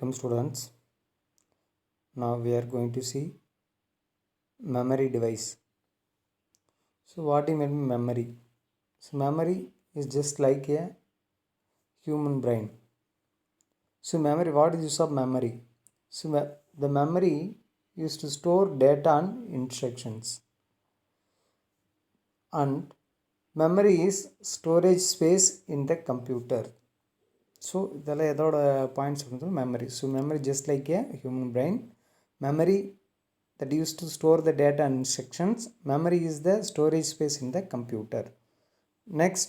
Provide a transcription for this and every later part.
Welcome students. Now we are going to see memory device. So what do you mean memory? So memory is just like a human brain. So memory, what is use of memory? So the memory used to store data and instructions. And memory is storage space in the computer. So the points of memory. So memory just like a human brain. Memory that used to store the data and instructions. Memory is the storage space in the computer. Next,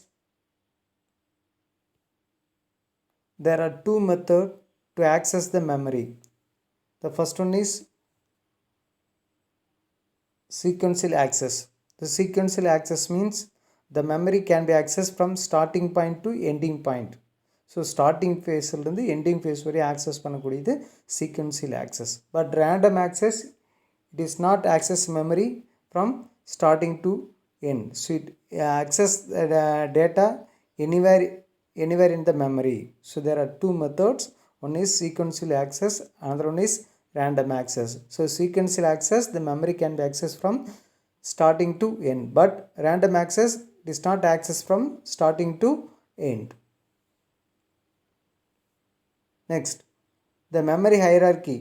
there are two methods to access the memory. The first one is sequential access. The sequential access means the memory can be accessed from starting point to ending point. So starting phase இருந்து ending phase வரை access பண்ணக்கூடியது sequential access. But random access, it is not access memory from starting to end. So it access data anywhere in the memory. So there are two methods. One is sequential access, another one is random access. So sequential access, the memory can be accessed from starting to end, but random access is not accessed from starting to end. Next, the memory hierarchy.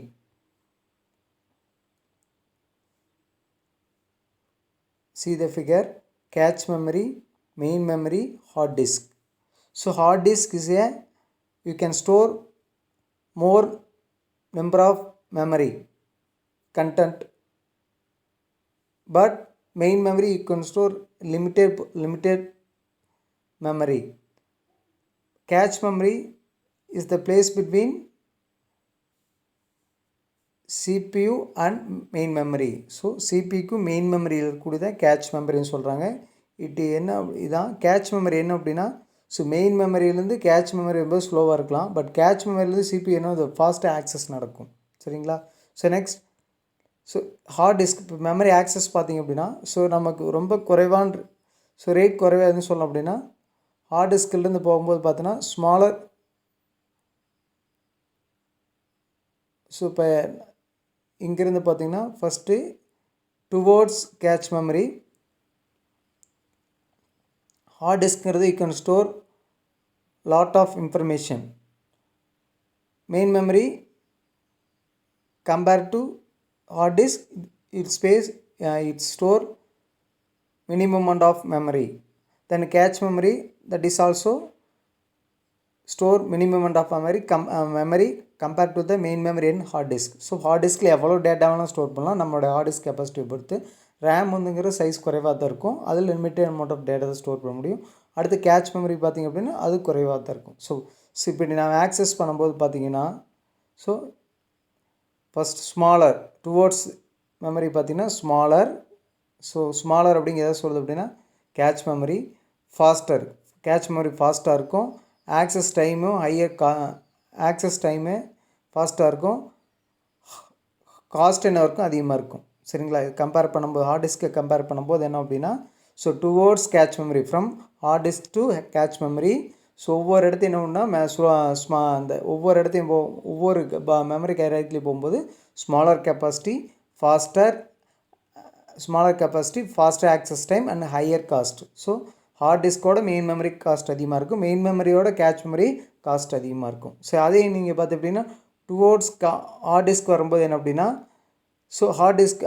See the figure: cache memory, main memory, hard disk. So hard disk is you can store more number of memory content, but main memory you can store limited memory. Cache memory is the place between CPU and main memory. So CPU க்கு main memory கூடியத cache memory ன்னு சொல்றாங்க. இதான் cache memory என்ன அப்படினா, so main மெமரியிலேருந்து cache memory ரொம்ப ஸ்லோவாக இருக்கலாம், but catch மெமரியிலேருந்து CPU என்ன அது ஃபாஸ்ட்டாக ஆக்சஸ் நடக்கும். சரிங்களா? So next, so hard disk இப்போ மெமரி ஆக்சஸ் பார்த்திங்க அப்படின்னா, ஸோ நமக்கு ரொம்ப குறைவான ரேட் குறைவாக எதுன்னு சொல்லலாம் அப்படின்னா, ஹார்ட் டிஸ்கிலேருந்து போகும்போது பார்த்தோன்னா ஸ்மாலர். ஸோ இப்போ இங்கேருந்து பார்த்திங்கன்னா first towards cache memory. Hard டிஸ்க்ங்கிறது you can store lot of information. Main memory compare to hard disk, it space it store minimum amount of memory. Then cache memory, that is also store minimum amount of memory compared to the main memory in hard disk. So hard disk la எவ்வளோ data வேணால் store பண்ணலாம், நம்மளோட hard disk capacity பொறுத்து. RAM வந்துங்கிற size குறைவாக தான் இருக்கும், அதில் limited amount of data தான் ஸ்டோர் பண்ண முடியும். அடுத்து கேட்ச் மெமரி பார்த்திங்க அப்படின்னா அது குறைவாக தான் இருக்கும். ஸோ இப்படி நான் ஆக்சஸ் பண்ணும்போது பார்த்திங்கன்னா, so first smaller towards memory பார்த்திங்கன்னா ஸ்மாலர். ஸோ ஸ்மாலர் அப்படிங்கிறத சொல்லுது அப்படின்னா cache memory faster. Cache memory ஃபாஸ்ட்டாக இருக்கும், ஆக்சஸ் டைமும் ஆக்சஸ் டைமு ஃபாஸ்ட்டாக இருக்கும், காஸ்ட் என்ன இருக்கும் அதிகமாக இருக்கும். சரிங்களா? கம்பேர் பண்ணும்போது ஹார்ட் டிஸ்க்கை கம்பேர் பண்ணும்போது என்ன அப்படின்னா, so towards cache memory from hard disk to catch memory. So ஒவ்வொரு இடத்தையும் என்ன ஒன்றா அந்த ஒவ்வொரு இடத்தையும் ஒவ்வொரு மெமரி ஹையரார்க்கிலையும் போகும்போது smaller capacity, faster access time and higher cost. So hard டிஸ்கோட மெயின் மெமரி காஸ்ட் அதிகமாக இருக்கும், மெயின் மெமரியோட கேட்ச் மெமரி காஸ்ட் அதிகமாக இருக்கும். ஸோ அதே நீங்கள் பார்த்து அப்படின்னா டுவோர்ட்ஸ் ஹார்ட் டிஸ்க் வரும்போது என்ன அப்படின்னா, so hard disk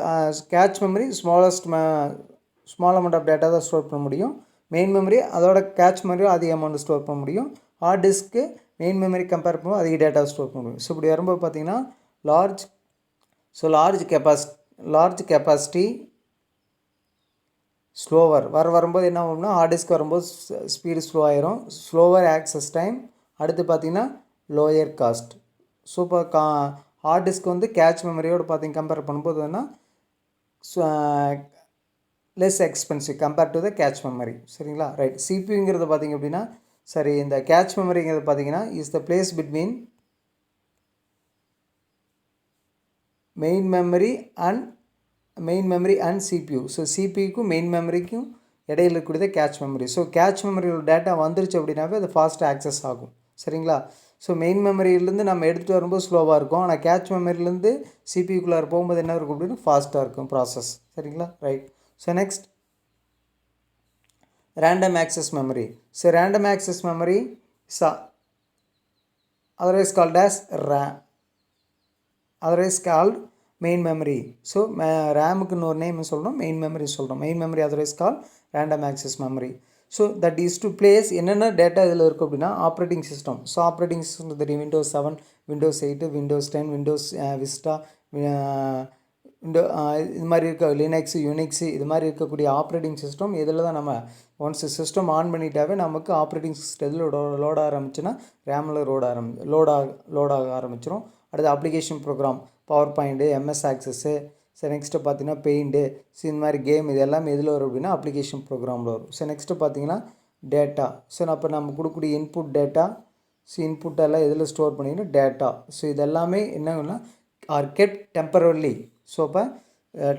cache memory small amount of data தான் ஸ்டோர் பண்ண முடியும், மெயின் மெமரி அதோட கேட்ச் மெமரியும் அதிக அமௌண்ட் ஸ்டோர் பண்ண முடியும். ஹார்ட் டிஸ்க்கு மெயின் மெமரி கம்பேர் பண்ணும்போது அதிக டேட்டா ஸ்டோர் பண்ண முடியும். ஸோ இப்படி வரும்போது பார்த்திங்கன்னா லார்ஜ் கெப்பாசிட்டி ஸ்லோவர் வரும்போது என்ன ஆகும்னா, ஹார்ட் டிஸ்க் வரும்போது ஸ்பீடு ஸ்லோ ஆயிரும், ஸ்லோவர் ஆக்சஸ் டைம், அடுத்து பார்த்திங்கன்னா லோயர் காஸ்ட். ஸோ இப்போ ஹார்ட் டிஸ்க் வந்து கேட்ச் மெமரியோடு கம்பேர் பண்ணும்போது less expensive compare to the cache memory. சரிங்களா? ரைட். சிபியூங்கிறது பார்த்திங்க அப்படின்னா, சரி இந்த கேட்ச் மெமரிங்கிறது பார்த்திங்கன்னா is the place between main memory and CPU. So சிபியூக்கும் மெயின் மெமரிக்கும் இடையில் இருக்கக்கூடியது கேட்ச் மெமரி. ஸோ கேட்ச் மெமரியோட டேட்டா வந்துருச்சு அப்படின்னாவே அது ஃபாஸ்ட்டாக ஆக்சஸ் ஆகும். சரிங்களா? ஸோ மெயின் மெமரியிலேருந்து நம்ம எடுத்துகிட்டு வரும்போது ஸ்லோவாக இருக்கும், ஆனால் கேட்ச் மெமரியிலேருந்து சிபிக்குள்ளார போகும்போது என்ன இருக்கும் அப்படின்னா ஃபாஸ்ட்டாக இருக்கும் ப்ராசஸ். சரிங்களா? Right. So next random access memory. So random access memory is otherwise called as RAM, otherwise called main memory. So RAM க்கு இன்னொரு நேம் சொல்கிறோம், மெயின் மெமரி சொல்கிறோம். Main memory otherwise called random access memory. So that is the place என்னென்ன data இதில் இருக்கும் அப்படின்னா operating system. So operating system தெரியும், Windows 7, Windows 8, Windows 10, Windows Vista, இது மாதிரி இருக்க லினக்ஸு, யூனிக்ஸு, இது மாதிரி இருக்கக்கூடிய ஆப்ரேட்டிங் சிஸ்டம் இதில் தான் நம்ம ஒன்ஸ் சிஸ்டம் ஆன் பண்ணிட்டாவே நமக்கு ஆப்ரேட்டிங் சிஸ்டம் இதில் லோட ஆரம்பிச்சுன்னா ரேமில் லோடாக ஆரம்பிச்சிடும். அடுத்து application program, PowerPoint, MS Access, so next பார்த்தீங்கன்னா பெயிண்ட்டு, ஸோ இந்த மாதிரி கேம் இது எல்லாமே எதில் வரும் அப்படின்னா அப்ளிகேஷன் ப்ரோக்ராமில் வரும். ஸோ நெக்ஸ்ட்டு பார்த்தீங்கன்னா டேட்டா. ஸோ அப்போ நம்ம கொடுக்கக்கூடிய இன்புட் டேட்டா, ஸோ இன்புட்டெல்லாம் எதில் ஸ்டோர் பண்ணிங்கன்னா டேட்டா. ஸோ இதெல்லாமே என்னன்னா ஆர் கெப்ட் டெம்பரரிலி. ஸோ அப்போ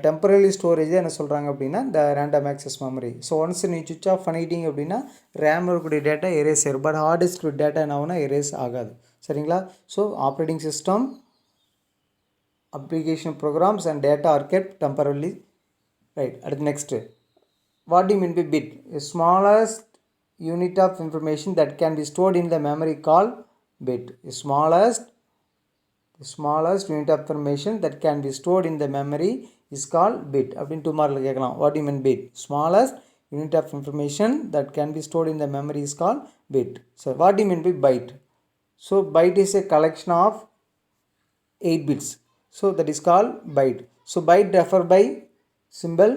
டெம்பரரி ஸ்டோரேஜ் என்ன சொல்கிறாங்க அப்படின்னா இந்த random access memory. So once நீ சுவிச் ஆஃப் பண்ணிட்டீங்க அப்படின்னா ரேமில் இருக்கக்கூடிய டேட்டா எரேஸ் ஆயிரும், பட் ஹார்ட் டிஸ்க் டேட்டா என்ன ஆகுனா எரேஸ் ஆகாது. சரிங்களா? So operating system, application programs and data are kept temporarily. Right. At next, what do you mean by bit? The smallest unit of information that can be stored in the memory called bit. The smallest unit of information that can be stored in the memory is called bit. அப்படினு 2 மார்க்ல கேட்கலாம். What do you mean bit? Smallest unit of information that can be stored in the memory is called bit. So what do you mean by byte? So byte is a collection of 8 bits. So that is called byte. So byte refer by symbol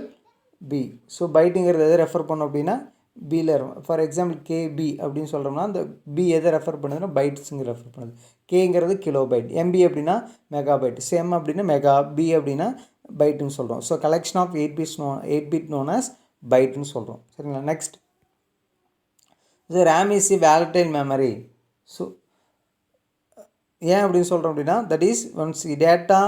B. So byteங்கிறது எதை refer பண்ணும் அப்படின்னா பியில் இருக்கும். For example KP அப்படின்னு சொல்கிறோம்னா அந்த B எதை refer பண்ணுதுன்னா பைட்ஸுங்க ரெஃபர் பண்ணுது. கேங்கிறது கிலோ பைட், எம்பி அப்படின்னா மெகா பைட், எம் அப்படின்னா மெகா, பி அப்படின்னா பைட்டுன்னு சொல்கிறோம். So collection of 8 bit known as பைட்டுன்னு சொல்கிறோம். சரிங்களா? நெக்ஸ்ட், இது RAM is volatile memory. So ஏன் அப்படின்னு சொல்கிறோம் அப்படின்னா that is once data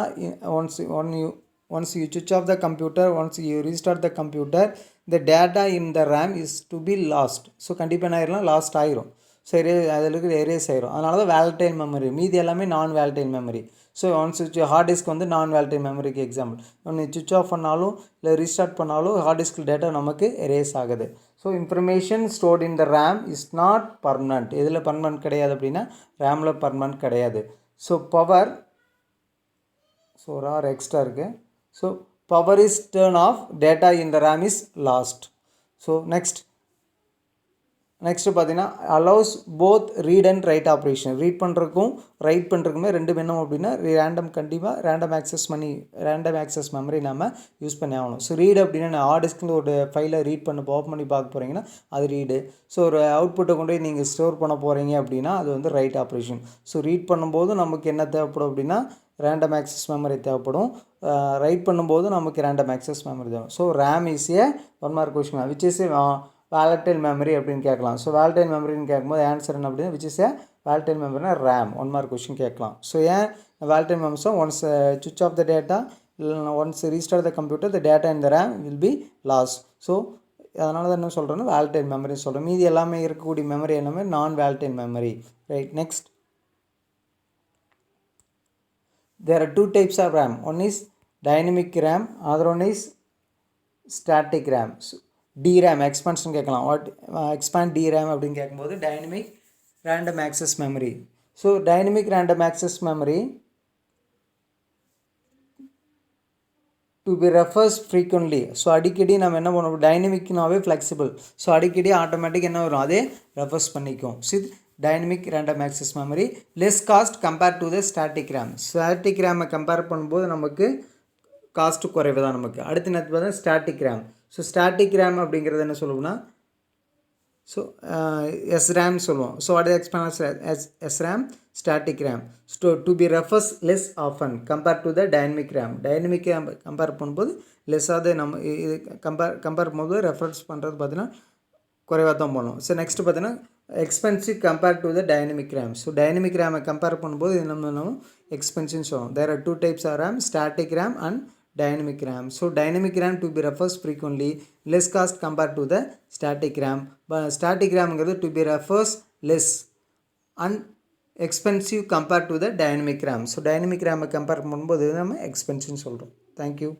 once you switch off the computer, once you restart the computer, the data in the RAM is to be lost. So கண்டிப்பாக என்ன ஆயிரும், last ஆயிரும். So அதில் இருக்கிற எரேஸ் ஆயிரும். அதனால தான் வேலட்டைல் மெமரி. மீதி எல்லாமே non volatile memory. So once hard disk வந்து நான் வேலட்டைல் மெமரிக்கு எக்ஸாம்பிள். ஒன்று சுவிச் ஆஃப் பண்ணாலும் இல்லை ரீஸ்டார்ட் பண்ணாலும் ஹார்ட் டிஸ்கில் டேட்டா நமக்கு எரேஸ் ஆகுது. So information stored in the RAM is not permanent. எதில் பர்மனண்ட் கிடையாது அப்படின்னா ரேமில் பர்மனண்ட் கிடையாது. So power, so are extra இருக்குது. So power is turn off, data in the RAM is lost. So next பார்த்தீங்கன்னா allows both read and write operation. Read பண்ணுறதுக்கும் write பண்ணுறதுக்குமே ரெண்டு வேணும் அப்படின்னா கண்டிப்பாக ரேண்டம் ஆக்சஸ் மெமரி நம்ம யூஸ் பண்ணி ஆகணும். ஸோ ரீட் அப்படின்னா நான் ஹார்ட் டிஸ்கில் ஒரு ஃபைலை ரீட் ஓப்பன் பண்ணி பார்க்க போகிறீங்கன்னா அது ரீடு. ஸோ ஒரு அவுட்புட்டை கொண்டு போய் நீங்கள் ஸ்டோர் பண்ண போகிறீங்க அப்படின்னா அது வந்து ரைட் ஆப்ரேஷன். ஸோ ரீட் பண்ணும்போது நமக்கு என்ன தேவைப்படும் அப்படின்னா ரேண்டம் ஆக்சஸ் மெமரி தேவைப்படும். ரைட் பண்ணும்போது நமக்கு ரேண்டம் ஆக்சஸ் மெமரி தேவை. So RAM is a 1 mark question which is a volatile memory அப்படின்னு கேட்கலாம். ஸோ வேலட்டைல் மெமரின்னு கேட்கும்போது ஆன்சர் என்ன அப்படின்னா விச் இஸ் ஏ வேலட்டைல் மெமரினா ரேம். 1 மார்க் கொஸ்டின் கேட்கலாம். ஸோ ஏன் volatile memory so once switch off the data, once restart the computer, the data in the RAM will be loss. So அதனால தான் என்ன சொல்கிறேன்னா வேலட்டைல் மெமரி சொல்கிறேன். மீதி எல்லாமே இருக்கக்கூடிய மெமரி எல்லாமே non volatile memory. Right. Next, there are 2 types of RAM. One is dynamic RAM, other one is static RAM. So, DRAM expansion கேட்கலாம். What expand DRAM அப்படின்னு கேட்கும்போது dynamic random access memory. So dynamic random access memory to be refers frequently. So அடிக்கடி நம்ம என்ன பண்ணுவோம், டைனமிக்னாவே flexible. So அடிக்கடி automatic என்ன வரும், அதே ரெஃபர்ஸ் பண்ணிக்கும். So dynamic random access memory less cost compare to the static RAM. Static ரேமை கம்பேர் பண்ணும்போது நமக்கு காஸ்ட்டு குறைவு தான் நமக்கு. அடுத்து என்ன பார்த்தா static RAM. So static RAM அப்படிங்கிறது என்ன சொல்லுவோம்னா ஸோ SRAM சொல்லுவோம். So what is expansion SRAM, static RAM. So to be refers less often compare to the dynamic RAM. Dynamic RAM compare பண்ணும்போது லெஸ்ஸாக நம்ம இது கம்பேர் பண்ணும்போது ரெஃபரன்ஸ் பண்ணுறது பார்த்தீங்கன்னா குறைவாக தான் போகணும். ஸோ நெக்ஸ்ட்டு பார்த்தீங்கன்னா expensive compare to the dynamic RAM. So dynamic ரேமை கம்பேர் பண்ணும்போது இது நம்ம எக்ஸ்பென்சிவ்னு சொல்லுவோம். There are 2 types of RAM, static RAM and dynamic RAM. So dynamic RAM to be refers frequently, less cost compared to the static RAM. But static RAM ங்கிறது to be refers less and expensive compare to the dynamic RAM. So dynamic ரேமை compare பண்ணும்போது நம்ம எக்ஸ்பென்சிவ்னு சொல்கிறோம். Thank you.